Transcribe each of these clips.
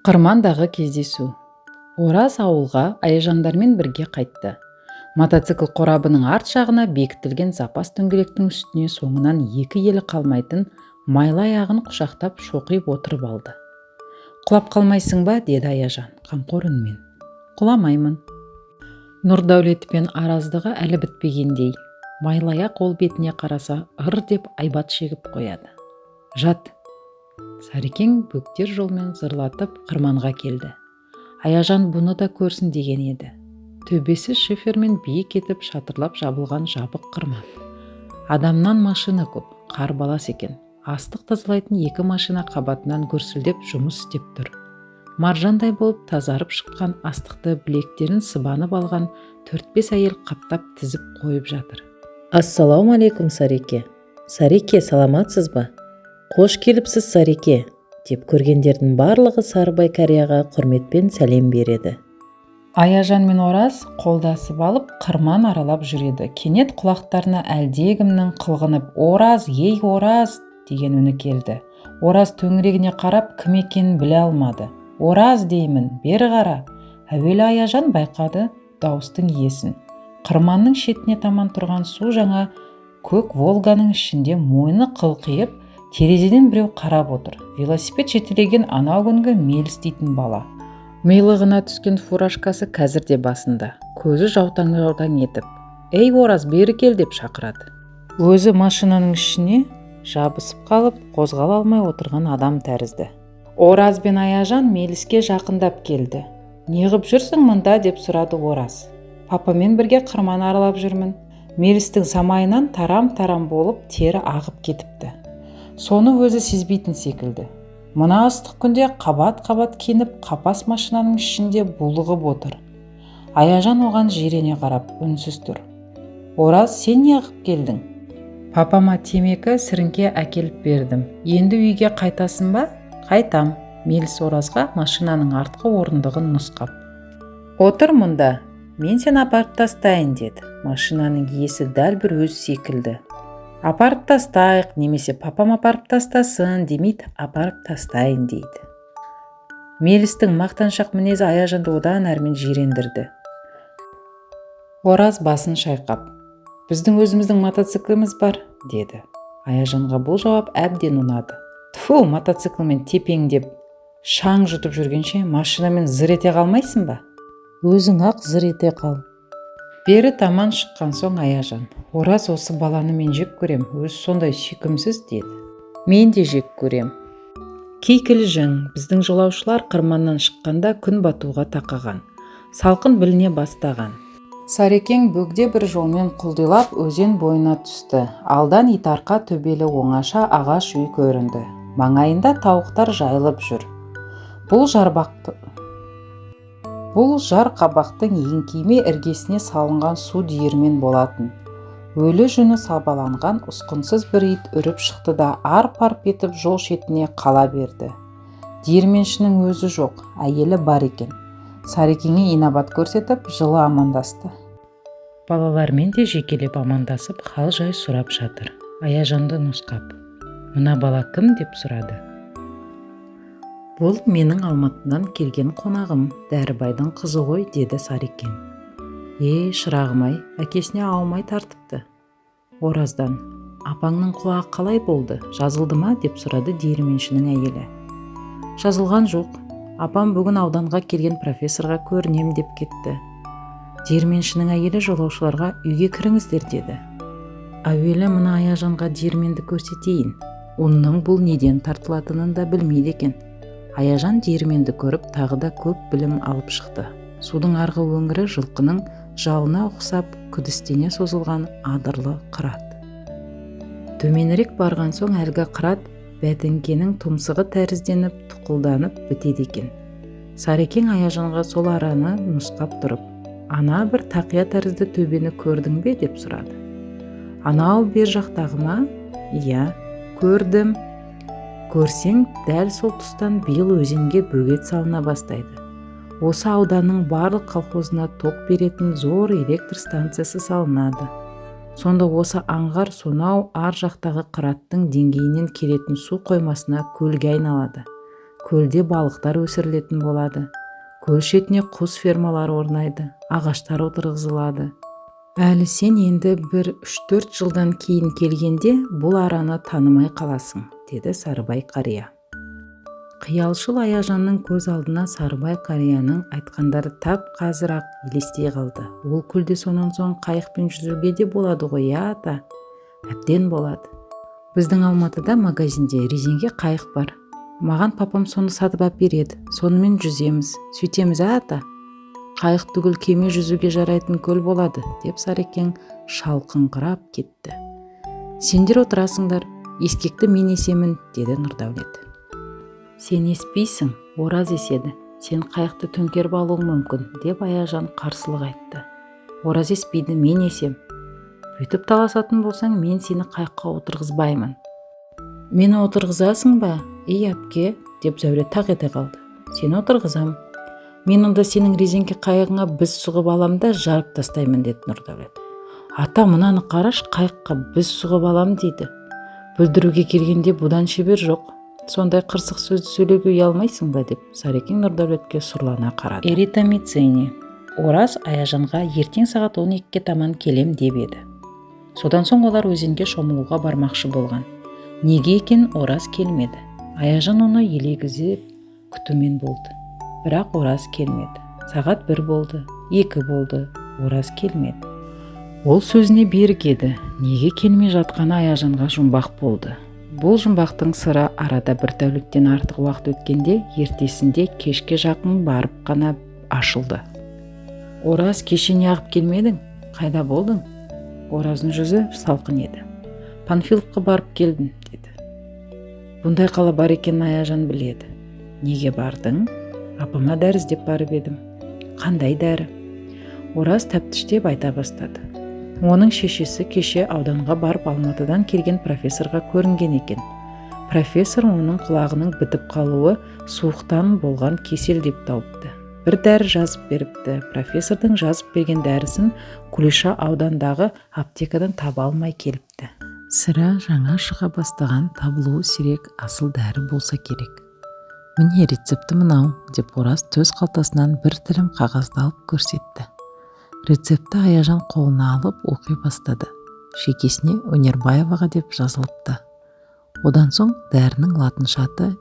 Қырмандағы кездесу. Ораз ауылға Аяжандармен бірге қайтты. Мотоцикл қорабының арт жағына бекітілген запас дөңгелектің үстіне соңынан екі елі қалмайтын майлы аяғын құшақтап шоқиып отырып алды. «Құлап қалмайсың ба?» деді Аяжан қамқор үнмен. «Құламаймын». Нұрдәулет пен араздығы әлі бітпегендей, майлаяқ ол бетіне қараса ыр деп айбат шегіп қояды. «Жат!» Сарекең бөктер жолмен зырлатып қырманға келді. Аяжан бұны да көрсін деген еді. Төбесі шифермен биік етіп шатырлап жабылған жабық қырман. Адамнан машина көп, қар балас екен. Астық тазалайтын екі машина қабатынан гүрсілдеп жұмыс істеп тұр. Маржандай болып тазарып шыққан астықты білектерін сыбанып алған 4-5 әйел қаптап тізіп қойып жатыр. «Ассалаумалейкум, Сареке. Сареке, саламатсыз ба? Қош келіпсіз, Сареке», деп көргендердің барлығы Сарыбай кәрияға құрметпен сәлем береді. Аяжан мен Ораз қолдасып алып қырман аралап жүреді. Кенет құлақтарына әлдегімнің қылғынып «Ораз, ей Ораз!» деген үні келді. Ораз төңірегіне қарап кім екенін біле алмады. «Ораз деймін, бері қара!» Әуелі Аяжан байқады дауыстың иесін. Қырманның шетіне таман тұрған су жаңа көк Волганың ішінде мойны қылқиып, терезеден біреу қарап отыр. Велосипед жетелеген анау күнгі Меліс дейтін бала. Милығына түскен фуражкасы қазір де басында. Көзі жаутаң етіп, «Ей Ораз, бері кел!» деп шақырады. Өзі машинаның ішіне жабысып қалып, қозғала алмай отырған адам тәрізді. Ораз бен Аяжан Меліске жақындап келді. «Неғып жүрсің мұнда?» деп сұрады Ораз. «Папамен бірге қырман аралап жүрмін». Мелістің самайынан тарам-тарам болып тері ағып кетіпті. Соны өзі сезбейтін секілді. Мына ыстық күнде қабат-қабат кеніп қапас машинаның ішінде булығып отыр. Аяжан оған жирене қарап үнсіз тұр. «Ораз, сен неғып келдің?» «Папама темекі сіріңке әкеліп бердім. Енді үйге қайтасың ба?» «Қайтам». Меліс Оразға машинаның артқы орындығын нұсқап. «Отыр мұнда, мен сен апарып тастайын» деді. Машинаның иесі дәл бір өзі секілді. «Апарып тастайық, немесе папам апарып тастасын» демейді, «апарып тастайын» дейді. Мелістің мақтаншақ мінезі Аяжанды одан әрмен жирендірді. Ораз басын шайқап, «Біздің өзіміздің мотоцикліміз бар» деді. Аяжанға бұл жауап әбден ұнады. «Тфу, мотоциклмен тепеңдеп шаң жұтып жүргенше машинамен зыр ете қалмайсың ба?» «Өзің ақ зыр ете қал». Бері таман шыққан соң Аяжан, «Ораз, осы баланы мен жек көрем, өзі сондай сүйкімсіз» деді. «Мен де жек көрем. Кейкіл-жың, біздің жолаушылар қырманнан шыққанда күн батуға тақаған. Салқын біліне бастаған. Сарекең бөгде бір жолмен құлдилап өзен бойына түсті. Алдан итарқа төбелі оңаша ағаш үй көрінді. Маңайында тауықтар жайылып жүр. Бұл жар қабақтың еңкейме іргесіне салынған су диірмен болатын. Өлі жүні сабаланған ұсқынсыз бір ит үріп шықты да арп-арп етіп жол шетіне қала берді. Диірменшінің өзі жоқ, әйелі бар екен. Сарекеңе инабат көрсетіп жылы амандасты. Балалармен де жекелеп амандасып хал жай сұрап жатыр. Аяжанды нұсқап, «Мына бала кім?» деп сұрады. «Бұл менің Алматыдан келген қонағым, Дәрібайдың қызы ғой» деді Сарекең. Шырағым-ай, әкесіне аумай тартыпты. Ораздан, «Апаңның құлағы қалай болды, жазылды ма?» деп сұрады диірменшінің әйелі. «Жазылған жоқ, апам бүгін ауданға келген профессорға көрінем деп кетті». Диірменшінің әйелі жолаушыларға «Үйге кіріңіздер» деді. Әуелі мына Аяжанға диірменді көрсетейін. Оның бұл неден тартылатынын да білмейді екен. Аяжан диірменді көріп тағы да көп білім алып шықты. Судың арғы өңірі жылқының жалына ұқсап күдістене созылған адырлы қырат. Төменірек барған соң әлгі қырат бәтіңкенің тұмсығы тәрізденіп тұқылданып бітеді екен. Сарекең Аяжанға сол араны нұсқап тұрып, «Ана бір тақия тәрізді төбені көрдің бе?» деп сұрады. «Анау бер жақтағы ма?» «Иә, көрдім». «Көрсең, дәл сол тұстан биыл өзенге бөгет салына бастайды. Осы ауданның барлық колхозына ток беретін зор электр станциясы салынады. Сонда осы аңғар сонау ар жақтағы қыраттың деңгейінен келетін су қоймасына көлге айналады. көлде балықтар өсірілетін болады. Көл шетіне құс фермалары орнайды, ағаштар отырғызылады. Әлі сен енді бір 3-4 жылдан кейін келгенде бұл араны танымай қаласың, деді Сарыбай қария. Қиялшыл Аяжанның көз алдына Сарыбай қарияның айтқандары тап қазір ақ елестей қалды. Ол көлде сонан соң қайықпен жүзуге де болады ғой, ата? Әбден болады. Біздің Алматыда магазинде резеңке қайық бар. Маған папам соны сатып алып береді. Сонымен жүземіз, сөйтеміз, ата? Қайық түгіл кеме жүзуге жарайтын көл болады, деп Сарекең шалқыңқырап кетті. Сендер отырасыңдар, ескекті мен есемін, деді Нұрдәулет. Сен еспейсің, Ораз еседі. Сен қайықты төңкеріп алуың мүмкін, деп Аяжан қарсылық айтты. Ораз еспейді, мен есем. Бүйтіп таласатын болсаң, мен сені қайыққа отырғызбаймын. Мені отырғызасың ба? Ей әпке, деп Зәуре тақ ете қалды. Сені отырғызам. Мен онда сенің резеңке қайығыңа біз сұғып алам да жарып тастаймын, деді Нұрдәулет. Ата, мынаны қараш, қайыққа біз сұғып алам дейді. Бүлдіруге келгенде бұдан шебер жоқ. Сондай қырсық сөзді сөйлеуге ұялмайсың ба, деп Сарекең Нұрдәулетке сұрлана қарады. Эритромицин. Ораз Аяжанға ертең сағат 12-ге таман келем деп еді. Содан соң олар өзенге шомылуға бармақшы болған. Неге екен Ораз келмеді. Аяжан оны елегізіп күтумен болды. Бірақ Ораз келмеді. Сағат 1 болды, 2 болды, Ораз келмеді. Ол сөзіне берік еді. Неге келмей жатқаны Аяжанға жұмбақ болды. Бұл жұмбақтың сыры арада бір тәуліктен артық уақыт өткенде, ертесінде кешке жақын барып қана ашылды. Ораз, кеше неғып келмедің? Қайда болдың? Ораздың жүзі салқын еді. Панфиловқа барып келдім, деді. Бұндай қала бар екенін Аяжан біледі. Неге бардың? Апама дәрі іздеп барып едім. Қандай дәрі? Ораз тәптіштеп айта бастады. Оның шешесі кеше ауданға барып Алматыдан келген профессорға көрінген екен. Профессор оның құлағының бітіп қалуы суықтан болған кесел деп тауыпты. Бір дәрі жазып беріпті. Профессордың жазып берген дәрісін Кулеша аудандағы аптекадан таба алмай келіпті. Сірә жаңа шыға бастаған табылуы сирек асыл дәрі болса керек. Міне рецепті мынау, деп Ораз төс қалтасынан бір тілім қағазды алып көрсетті. Рецепті Аяжан қолына алып оқи бастады. Шекесіне Өнербаеваға деп жазылыпты. Одан соң дәрінің латынша аты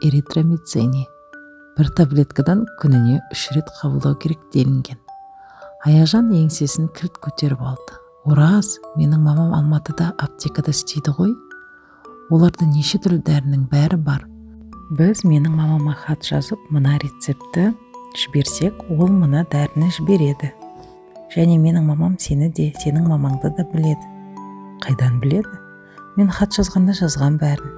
эритромицин. Бір таблеткадан күніне 3 рет қабылдау керек делінген. Аяжан еңсесін кілт көтеріп алды. Ораз, менің мамам Алматыда аптекада істейді ғой. Оларда неше түрлі дәрінің бәрі бар. Біз менің мамама хат жазып, мына рецепті жіберсек, ол мына дәріні жібереді. Және менің мамам сені де, сенің мамаңды да біледі. Қайдан біледі? Мен хат жазғанда жазған бәрін.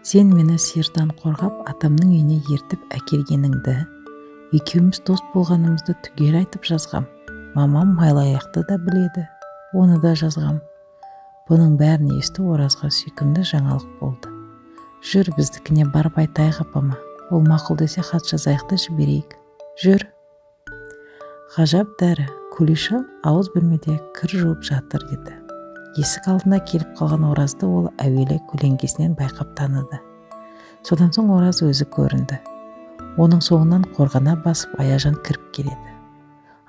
Сен мені сиырдан қорғап, атамның үйіне ертіп әкелгеніңді, екеуміз дос болғанымызды түгел айтып жазғам. Мамам майлаяқты да біледі. Оны да жазғам. Бұның бәрін есту Оразға сүйкімді жаңалық болды. Жүр, біздікіне барып айтайық апама. Ол мақұл десе хат жазайық та жіберейік. Жүр. Ғажап дәрі. Кулеша ауыз бөлмеде кір жуып жатыр еді. Есік алдына келіп қалған Оразды ол әуелі көлеңкесінен байқап таныды. Содан соң Ораз өзі көрінді. Оның соңынан қорғана басып Аяжан кіріп келеді.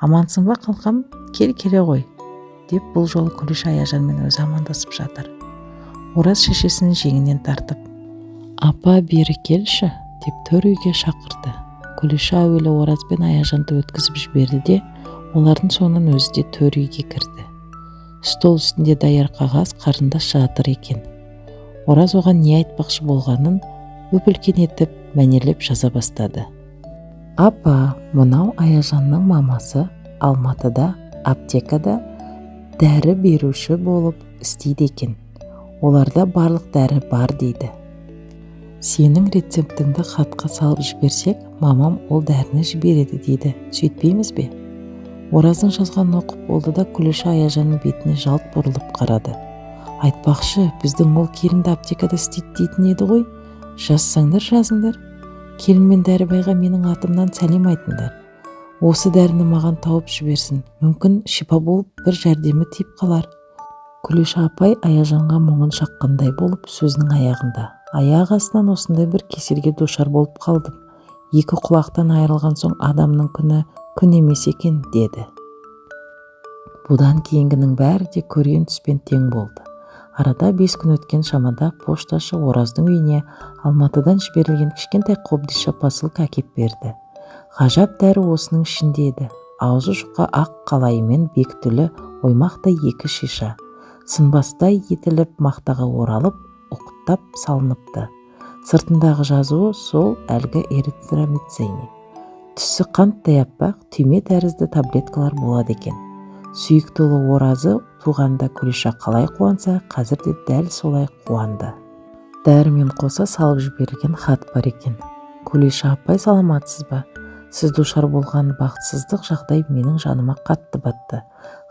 Амансың ба қалқам? Келе ғой, деп бұл жолы Кулеша Аяжанмен өзі амандасып жатыр. Ораз шешесінің жеңінен тартып, апа бері келші, деп төр үйге шақырды. Кулеша әуелі Ораз бен Аяжанды өткізіп жіберді де, олардың соңынан өзі де төр үйге кірді. Стол үстінде даяр қағаз қарындас жатыр екен. Ораз оған не айтпақшы болғанын өп-үлкен етіп мәнерлеп жаза бастады. Апа, мынау Аяжанның мамасы Алматыда аптекада дәрі беруші болып істейді екен. Оларда барлық дәрі бар дейді. Сенің рецептіңді хатқа салып жіберсек, мамам ол дәріні жібереді дейді. Сөйтпейміз бе? Ораздың жазғанын оқып болды да Кулеша Аяжанның бетіне жалт бұрылып қарады. Айтпақшы, біздің ол келінді аптекада істейді дейтін еді ғой. Жазсаңдар жазыңдар. Келін мен Дәрібайға менің атымнан сәлем айтыңдар. Осы дәріні маған тауып жіберсін. Мүмкін шипа болып бір жәрдемі тиіп қалар. Кулеша апай Аяжанға мұңын шаққандай болып сөзінің аяғында. аяқ астынан осындай бір кеселге душар болып қалдым. Екі құлақтан айырылған соң адамның күні күн емес екен, деді. Бұдан кейінгінің бәрі де көрген түспен тең болды. Арада 5 күн өткен шамада пошташы Ораздың үйіне Алматыдан жіберілген кішкентай қобдиша посылка әкеп берді. Ғажап дәрі осының ішінде еді. Аузы жұқа ақ қалайымен бекітулі оймақтай 2 шиша. Сынбастай етіліп мақтаға оралып, оқыттап салыныпты. Сыртындағы жазуы сол әлгі эритромицин. Түсі қанттай аппақ, түйме тәрізді таблеткалар болады екен. Сүйіктілі Оразы туғанда Күлиша қалай қуанса, қазір де дәл солай қуанды. Дәрімен қоса салып жіберілген хат бар екен. Күлиша апай, саламатсыз ба? Сіз душар болған бақытсыздық жағдай менің жаныма қатты батты.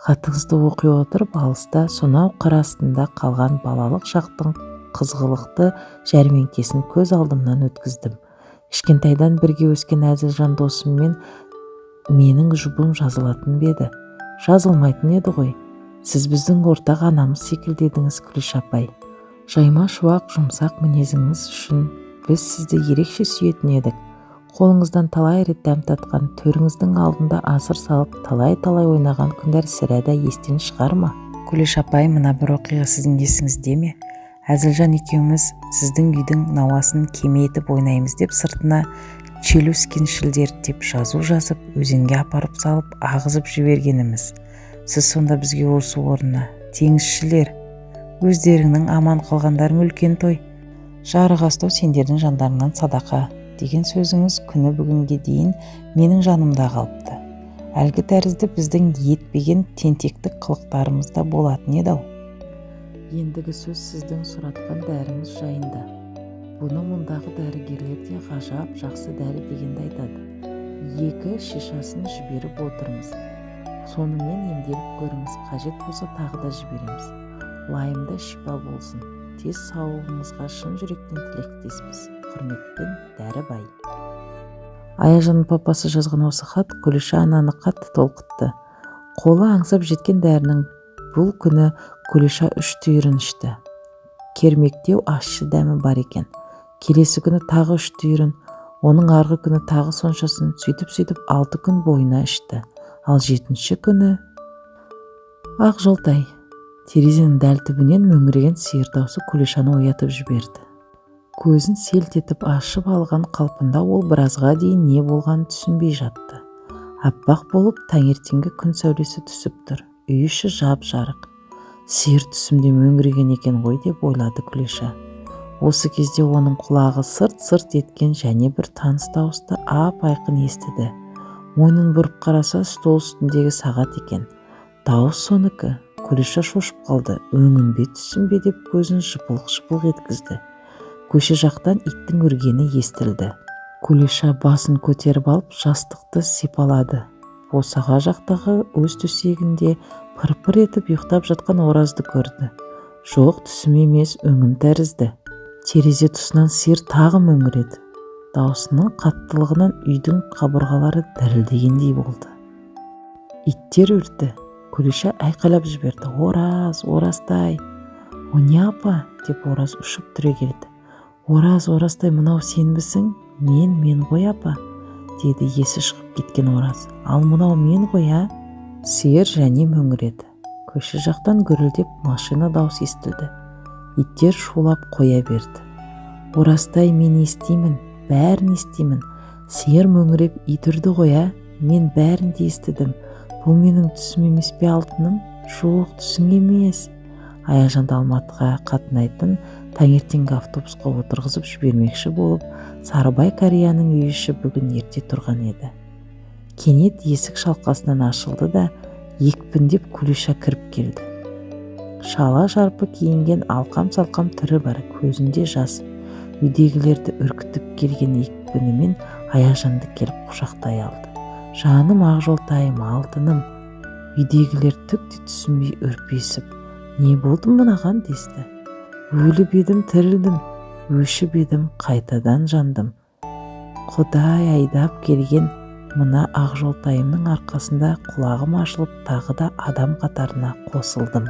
Хатыңызды оқи отырып, алыста сонау қар астында қалған балалық шақтың қызғылықты жәрмеңкесін көз алдымнан өткіздім. Кішкентайдан бірге өскен Әзілжан досыммен менің жұбым жазылатын беді. Жазылмайтын еді ғой. Сіз біздің ортақ анамыз секілді едіңіз, Күлиша апай. Жайма шуақ жұмсақ мінезіңіз үшін біз сізді ерекше сүйетін едік. Қолыңыздан талай рет дәм татқан, төріңіздің алдында асыр салып, талай-талай ойнаған күндер сірәда естен шығар ма? Күлиша апай, мына бір оқиға сіздің есіңізде ме? Әзілжан екеуміз сіздің үйдің науасын кеме етіп ойнаймыз деп сыртына челюскиншілдер деп жазу жазып, өзенге апарып салып, ағызып жібергеніміз. Сіз сонда бізге осы орнына теңізшілер, өздеріңнің аман қалғандарың үлкен той, жарық астау сендердің жандарыңнан садақа деген сөзіңіз күні бүгінге дейін менің жанымда қалыпты. Әлгі тәрізді біздің етпеген тентектік қылықтарымызда болатын еді-ау. Ендігі сөз сіздің сұратқан дәріңіз жайында. Бұны мұндағы дәрігерлер де ғажап жақсы дәрі дегенді айтады. 2 шишасын жіберіп отырмыз. Сонымен емделіп көріңіз, қажет болса тағы да жібереміз. Лайымда шипа болсын. Тез сауығыңызға шын жүректен тілектеспіз. Құрметпен, Дәрібай. Аяжанның папасы жазған осы хат Күлиша ананы қатты толқытты. Қолы аңсап жеткен дәрінің бұл күні Күлиша 3 түйірін ішті. Кермектеу ащы дәмі бар екен. Келесі күні тағы 3 түйірін, оның арғы күні тағы соншасын, сөйтіп 6 күн бойына ішті. Ал 7-ші күні ақ жолтай терезенің дәл түбінен мөңіреген сиыр даусы Күлишаны оятып жіберді. Көзін селт етіп ашып алған қалпында ол біразға дейін не болғанын түсінбей жатты. Аппақ болып таңертеңгі күн сәулесі түсіп тұр. Үй іші жап-жарық. Сиыр түсімде мөңіреген екен ғой деп ойлады Күлиша. Осы кезде оның құлағы сырт-сырт еткен және бір таныс дауысты ап-айқын естіді. Мойнын бұрып қараса, стол үстіндегі сағат екен. Дауыс соныкі. Күлиша шошып қалды. Өңін бе түсім бе деп көзін жыпылық-жыпылық еткізді. Көше жақтан иттің үргені естілді. Күлиша басын көтеріп алып жастықты сипалады. Босаға жақтағы өз төсегінде пыр-пыр етіп ұйықтап жатқан Оразды көрді. Жоқ, түсім емес, өңім тәрізді. Терезе тұсынан сиыр тағы мөңіреді. Даусының қаттылығынан үйдің қабырғалары дірілдегендей болды. Иттер үрді. Күлиша айқайлап жіберді. Ораз, Оразтай. О не апа, деп Ораз ұшып түрегелді. Ораз, Оразтай, мынау сенбісің? Мен ғой апа, деді есі шығып кеткен Ораз. Ал мынау мен ғой, а? Сиыр және мөңіреді. Көше жақтан гүрілдеп машина дауыс естілді. Иттер шулап қоя берді. Оразтай, мен естимін, бәрін естимін. Сиыр мөңіреп ит үрді ғой, а? Мен бәрін де естідім. Бұл менің түсім емес пе, алтыным? Жоқ, түсің емес. Аяжанды Алматыға қатынайтын таңертеңгі автобусқа отырғызып жібермекші болып, Сарыбай Кәрияның үй іші бүгін ерте тұрған еді. Кенет есік шалқасынан ашылды да, екпіндеп Күлиша кіріп келді. Шала жарпы киінген алқам-салқам түрі бар, көзінде жас. Үйдегілерді үркітіп келген екпінімен Аяжанды келіп құшақтай алды. Жаным Ақжолтайым, алтыным. Үйдегілер түк те түсінбей үрпесіп, не болды мынаған десті. Өліп едім, тірілдім, өшіп едім, қайтадан жандым. Құдай айдап келген мына Ақжолтайымның арқасында құлағым ашылып, тағы да адам қатарына қосылдым.